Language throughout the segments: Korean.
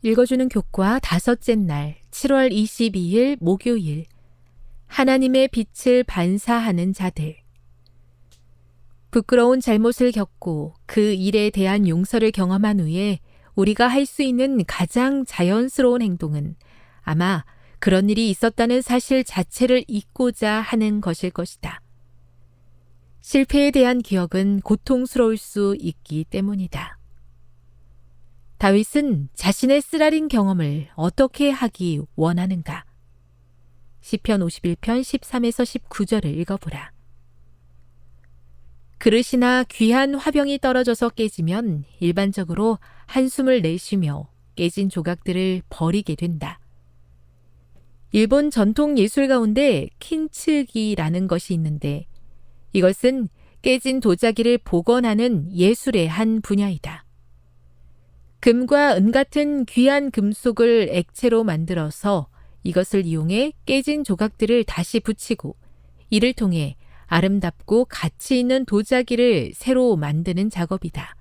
읽어주는 교과 다섯째 날 7월 22일 목요일 하나님의 빛을 반사하는 자들. 부끄러운 잘못을 겪고 그 일에 대한 용서를 경험한 후에 우리가 할 수 있는 가장 자연스러운 행동은 아마 그런 일이 있었다는 사실 자체를 잊고자 하는 것일 것이다. 실패에 대한 기억은 고통스러울 수 있기 때문이다. 다윗은 자신의 쓰라린 경험을 어떻게 하기 원하는가? 시편 51편 13에서 19절을 읽어보라. 그릇이나 귀한 화병이 떨어져서 깨지면 일반적으로 한숨을 내쉬며 깨진 조각들을 버리게 된다. 일본 전통 예술 가운데 킨츠기라는 것이 있는데 이것은 깨진 도자기를 복원하는 예술의 한 분야이다. 금과 은 같은 귀한 금속을 액체로 만들어서 이것을 이용해 깨진 조각들을 다시 붙이고 이를 통해 아름답고 가치 있는 도자기를 새로 만드는 작업이다.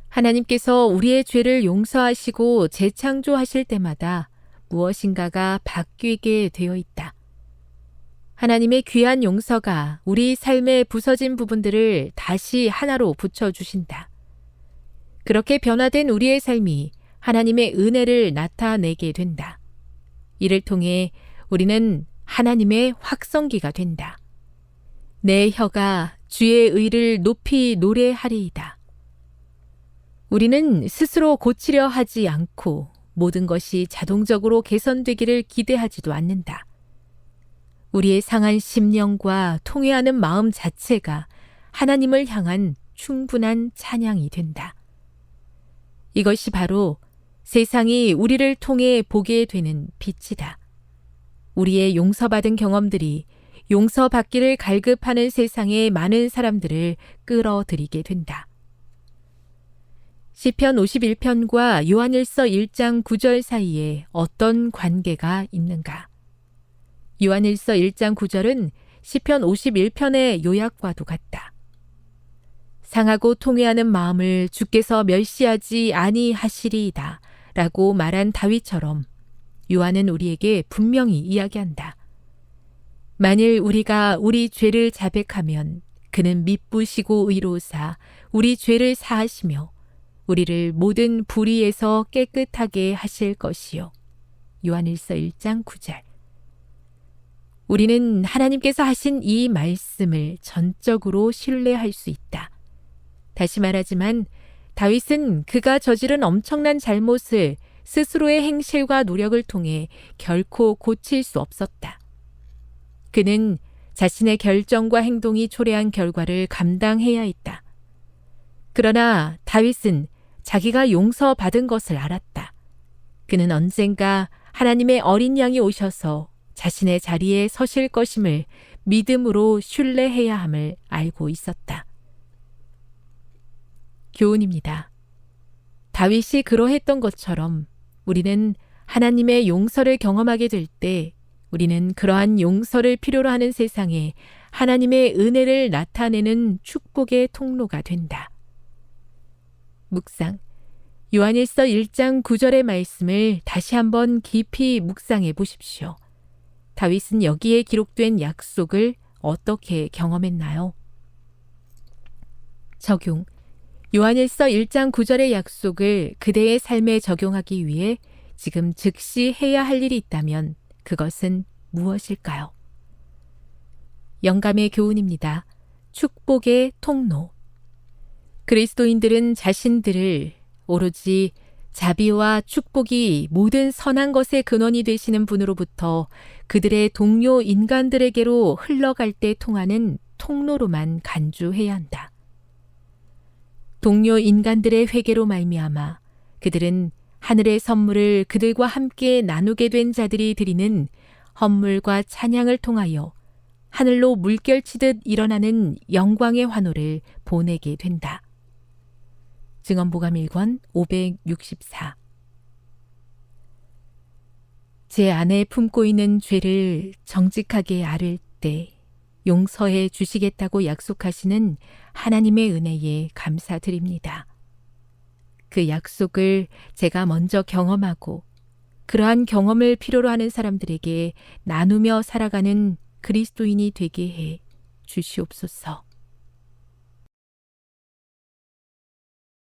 하나님께서 우리의 죄를 용서하시고 재창조하실 때마다 무엇인가가 바뀌게 되어 있다. 하나님의 귀한 용서가 우리 삶의 부서진 부분들을 다시 하나로 붙여주신다. 그렇게 변화된 우리의 삶이 하나님의 은혜를 나타내게 된다. 이를 통해 우리는 하나님의 확성기가 된다. 내 혀가 주의 의를 높이 노래하리이다. 우리는 스스로 고치려 하지 않고 모든 것이 자동적으로 개선되기를 기대하지도 않는다. 우리의 상한 심령과 통회하는 마음 자체가 하나님을 향한 충분한 찬양이 된다. 이것이 바로 세상이 우리를 통해 보게 되는 빛이다. 우리의 용서받은 경험들이 용서받기를 갈급하는 세상의 많은 사람들을 끌어들이게 된다. 시편 51편과 요한일서 1장 9절 사이에 어떤 관계가 있는가? 요한일서 1장 9절은 시편 51편의 요약과도 같다. 상하고 통회하는 마음을 주께서 멸시하지 아니하시리이다 라고 말한 다윗처럼 요한은 우리에게 분명히 이야기한다. 만일 우리가 우리 죄를 자백하면 그는 미쁘시고 의로사 우리 죄를 사하시며 우리를 모든 불의에서 깨끗하게 하실 것이요. 요한일서 1장 9절. 우리는 하나님께서 하신 이 말씀을 전적으로 신뢰할 수 있다. 다시 말하지만 다윗은 그가 저지른 엄청난 잘못을 스스로의 행실과 노력을 통해 결코 고칠 수 없었다. 그는 자신의 결정과 행동이 초래한 결과를 감당해야 했다. 그러나 다윗은 자기가 용서받은 것을 알았다. 그는 언젠가 하나님의 어린 양이 오셔서 자신의 자리에 서실 것임을 믿음으로 신뢰해야 함을 알고 있었다. 교훈입니다. 다윗이 그러했던 것처럼 우리는 하나님의 용서를 경험하게 될 때 우리는 그러한 용서를 필요로 하는 세상에 하나님의 은혜를 나타내는 축복의 통로가 된다. 묵상. 요한일서 1장 9절의 말씀을 다시 한번 깊이 묵상해 보십시오. 다윗은 여기에 기록된 약속을 어떻게 경험했나요? 적용. 요한일서 1장 9절의 약속을 그대의 삶에 적용하기 위해 지금 즉시 해야 할 일이 있다면 그것은 무엇일까요? 영감의 교훈입니다. 축복의 통로. 그리스도인들은 자신들을 오로지 자비와 축복이 모든 선한 것의 근원이 되시는 분으로부터 그들의 동료 인간들에게로 흘러갈 때 통하는 통로로만 간주해야 한다. 동료 인간들의 회개로 말미암아 그들은 하늘의 선물을 그들과 함께 나누게 된 자들이 드리는 헌물과 찬양을 통하여 하늘로 물결치듯 일어나는 영광의 환호를 보내게 된다. 증언보감 1권 564. 제 안에 품고 있는 죄를 정직하게 앓을 때 용서해 주시겠다고 약속하시는 하나님의 은혜에 감사드립니다. 그 약속을 제가 먼저 경험하고 그러한 경험을 필요로 하는 사람들에게 나누며 살아가는 그리스도인이 되게 해 주시옵소서.